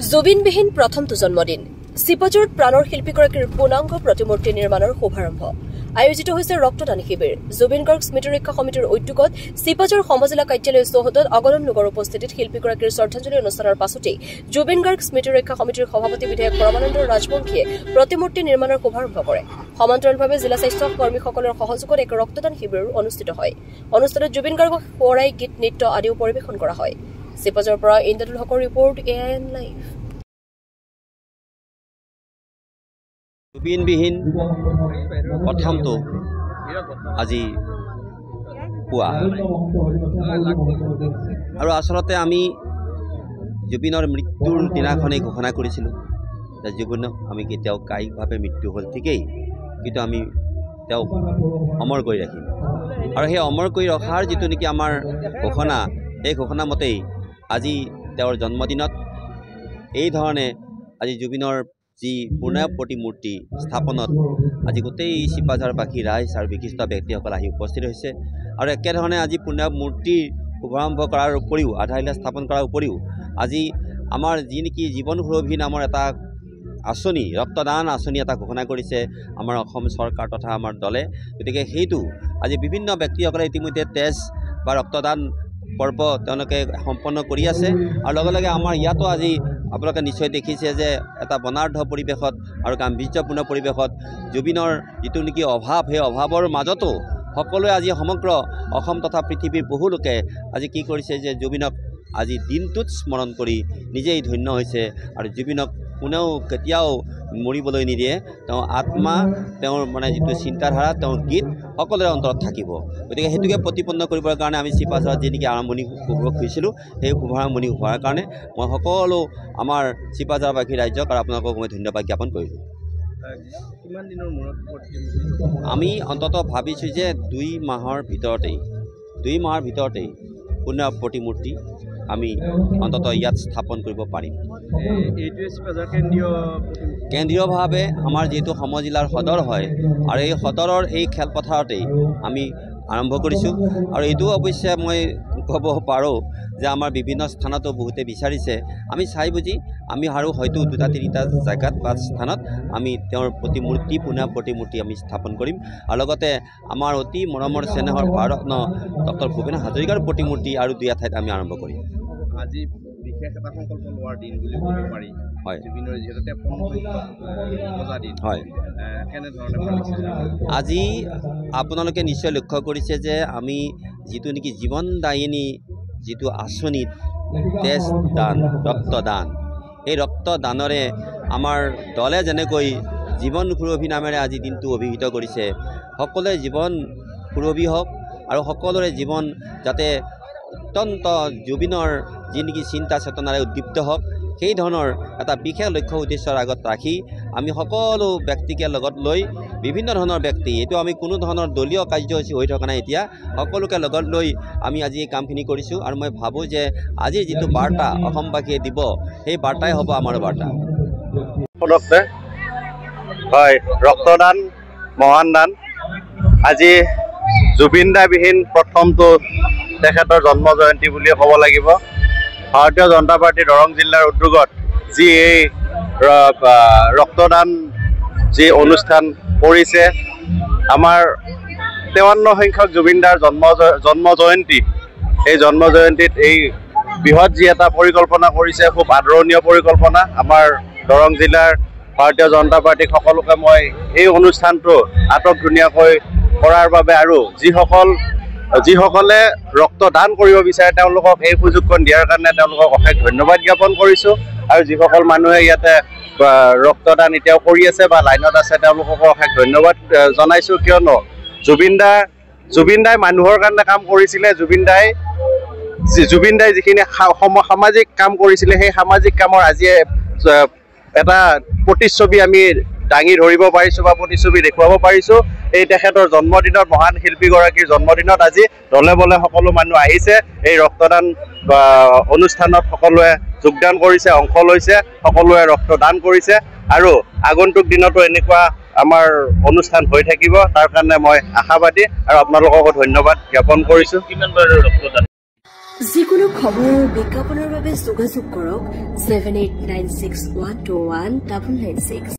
জুবিনবিহীন প্ৰথমটো জন্মদিন চিপাঝাৰত প্ৰাণৰ শিল্পীগৰাকীৰ পূৰ্ণাংগ প্ৰতিমূৰ্তি নিৰ্মাণৰ শুভাৰম্ভ আয়োজিত হৈছে ৰক্তদান শিবিৰ জুবিন গাৰ্গ স্মৃতি ৰক্ষা সমিতিৰ উদ্যোগত চিপাঝাৰ সমজিলা কাৰ্যালয় চৌহদত অগণন লোকৰ উপস্থিতিত শিল্পীগৰাকীৰ শ্ৰদ্ধাঞ্জলি অনুষ্ঠানৰ পাছতেই জুবিন গাৰ্গ স্মৃতি ৰক্ষা সমিতিৰ সভাপতি বিধায়ক পৰমানন্দ ৰাজবংশীয়ে প্ৰতিমূৰ্তি নিৰ্মাণৰ শুভাৰম্ভ কৰে সমান্তৰালভাৱে জিলা স্বাস্থ্য কৰ্মীসকলৰ সহযোগত এক ৰক্তদান শিবিৰ অনুষ্ঠিত হয় অনুষ্ঠানত জুবিন গাৰ্গক সোঁৱৰাই গীত নৃত্য আদিও পৰিৱেশন কৰা হয় চিপাঝাৰৰ পৰা ইন্দ্ৰদুল হকৰ ৰিপৰ্ট AIN লাইভ জুবিনবিহীন প্ৰথমটো আজি পুৱা আৰু আচলতে আমি জুবিনৰ মৃত্যুৰ দিনাখনেই ঘোষণা কৰিছিলোঁ যে জুবিনক আমি কেতিয়াও কায়িকভাৱে মৃত্যু হ'ল ঠিকেই কিন্তু আমি তেওঁক অমৰ কৰি ৰাখিম আৰু সেই অমৰ কৰি ৰখাৰ যিটো নেকি আমাৰ ঘোষণা সেই ঘোষণা মতেই আজি তেওঁৰ জন্মদিনত এই ধৰণে আজি জুবিনৰ যি পূৰ্ণাংগ প্ৰতিমূৰ্তি স্থাপনত আজি গোটেই চিপাঝাৰবাসী ৰাইজ আৰু বিশিষ্ট ব্যক্তিসকল আহি উপস্থিত হৈছে আৰু একেধৰণে আজি পূৰ্ণাংগ মূৰ্তিৰ শুভাৰম্ভ কৰাৰ উপৰিও আধাৰশিলা স্থাপন কৰাৰ উপৰিও আজি আমাৰ যি নেকি জীৱন সুৰভি নামৰ এটা আঁচনি ৰক্তদান আঁচনি এটা ঘোষণা কৰিছে আমাৰ অসম চৰকাৰ তথা আমাৰ দলে গতিকে সেইটো আজি বিভিন্ন ব্যক্তিসকলে ইতিমধ্যে তেজ বা ৰক্তদান পৰ্ব তেওঁলোকে সম্পন্ন কৰি আছে আৰু লগে লগে আমাৰ ইয়াতো আজি আপোনালোকে নিশ্চয় দেখিছে যে এটা বৰ্ণাঢ্য পৰিৱেশত আৰু গাম্ভীৰ্যপূৰ্ণ পৰিৱেশত জুবিনৰ যিটো নেকি অভাৱ সেই অভাৱৰ মাজতো সকলোৱে আজি সমগ্ৰ অসম তথা পৃথিৱীৰ বহু লোকে আজি কি কৰিছে যে জুবিনক আজি দিনটোত স্মৰণ কৰি নিজেই ধন্য হৈছে আৰু জুবিনক কোনেও কেতিয়াও মৰিবলৈ নিদিয়ে তেওঁৰ আত্মা তেওঁৰ মানে যিটো চিন্তাধাৰা তেওঁৰ গীত সকলোৰে অন্তৰত থাকিব গতিকে সেইটোকে প্ৰতিপন্ন কৰিবৰ কাৰণে আমি চিপাঝাৰত যি নেকি আৰম্ভণি হৈছিলোঁ সেই শুভাৰম্ভণি হোৱাৰ কাৰণে মই সকলো আমাৰ চিপাঝাৰবাসী ৰাইজক আৰু আপোনালোকক মই ধন্যবাদ জ্ঞাপন কৰিলোঁ আমি অন্ততঃ ভাবিছোঁ যে 2 মাহৰ ভিতৰতেই পূৰ্ণাংগ প্ৰতিমূৰ্তি আমি অন্ততঃ ইয়াত স্থাপন কৰিব পাৰিম কেন্দ্ৰীয়ভাৱে আমাৰ যিহেতু সমজিলাৰ সদৰ হয় আৰু এই সদৰৰ এই খেলপথাৰতেই আমি আৰম্ভ কৰিছোঁ আৰু এইটো অৱশ্যে মই ক'ব পাৰোঁ যে আমাৰ বিভিন্ন স্থানতো বহুতে বিচাৰিছে আমি চাই বুজি আমি আৰু হয়তো 2-3টা জেগাত বা স্থানত আমি তেওঁৰ প্ৰতিমূৰ্তি পূৰ্ণাংগ প্ৰতিমূৰ্তি আমি স্থাপন কৰিম আৰু লগতে আমাৰ অতি মৰমৰ চেনেহৰ ভাৰতৰত্ন ডক্টৰ ভূপেন হাজৰিকাৰ প্ৰতিমূৰ্তি আৰু 2 ঠাইত আমি আৰম্ভ কৰিম আজি বিশেষ এটা সংকল্প লোৱাৰ দিন বুলি ক'ব পাৰি হয় জুবিনৰ যিহেতু 53 দিন হয় কেনেধৰণে পালিছে আজি আপোনালোকে নিশ্চয় লক্ষ্য কৰিছে যে আমি যিটো নেকি জীৱনদায়িনী যিটো আঁচনিত তেজ দান ৰক্তদান এই ৰক্তদানৰে আমাৰ দলে যেনেকৈ জীৱন সুৰভি নামেৰে আজি দিনটো অভিহিত কৰিছে সকলোৰে জীৱন সুৰভি হওক আৰু সকলোৰে জীৱন যাতে অত্যন্ত জুবিনৰ যি নেকি চিন্তা চেতনাৰে উদ্দীপ্ত হওক সেই ধৰণৰ এটা বিশেষ লক্ষ্য উদ্দেশ্যৰ আগত ৰাখি আমি সকলো ব্যক্তিকে লগত লৈ বিভিন্ন ধৰণৰ ব্যক্তি এইটো আমি কোনো ধৰণৰ দলীয় কাৰ্যসূচী হৈ থকা নাই এতিয়া সকলোকে লগত লৈ আমি আজি এই কামখিনি কৰিছোঁ আৰু মই ভাবোঁ যে আজিৰ যিটো বাৰ্তা অসমবাসীয়ে দিব সেই বাৰ্তাই হ'ব আমাৰ বাৰ্তা হয় ৰক্তদান মহান দান আজি জুবিনদাবিহীন প্ৰথমটো তেখেতৰ জন্ম জয়ন্তী বুলিয়ে ক'ব লাগিব ভাৰতীয় জনতা পাৰ্টি দৰং জিলাৰ উদ্যোগত যি এই ৰক্তদান যি অনুষ্ঠান কৰিছে আমাৰ 53 সংখ্যক জুবিনদাৰ জন্ম জয়ন্তী এই জন্ম জয়ন্তীত এই বৃহৎ যি এটা পৰিকল্পনা কৰিছে খুব আদৰণীয় পৰিকল্পনা আমাৰ দৰং জিলাৰ ভাৰতীয় জনতা পাৰ্টিক সকলোকে মই এই অনুষ্ঠানটো আটক ধুনীয়াকৈ কৰাৰ বাবে আৰু যিসকলে ৰক্তদান কৰিব বিচাৰে তেওঁলোকক এই সুযোগকণ দিয়াৰ কাৰণে তেওঁলোকক অশেষ ধন্যবাদ জ্ঞাপন কৰিছোঁ আৰু যিসকল মানুহে ইয়াতে ৰক্তদান এতিয়াও কৰি আছে বা লাইনত আছে তেওঁলোকক অশেষ ধন্যবাদ জনাইছোঁ কিয়নো জুবিনদাই মানুহৰ কাৰণে কাম কৰিছিলে জুবিনদাই যিখিনি সামাজিক কাম কৰিছিলে সেই সামাজিক কামৰ আজি এটা প্ৰতিচ্ছবি আমি দাঙি ধৰিব পাৰিছোঁ বা প্ৰতিচ্ছবি দেখুৱাব পাৰিছোঁ এই তেখেতৰ জন্মদিনত মহান শিল্পীগৰাকীৰ জন্মদিনত আজি দলে বলে সকলো মানুহ আহিছে এই ৰক্তদান অনুষ্ঠানত সকলোৱে যোগদান কৰিছে অংশ লৈছে সকলোৱে ৰক্তদান কৰিছে আৰু আগন্তুক দিনতো এনেকুৱা আমাৰ অনুষ্ঠান হৈ থাকিব তাৰ কাৰণে মই আশাবাদী আৰু আপোনালোককো ধন্যবাদ জ্ঞাপন কৰিছোঁ। যিকোনো খবৰ আৰু বিজ্ঞাপনৰ বাবে যোগাযোগ কৰক 7896121996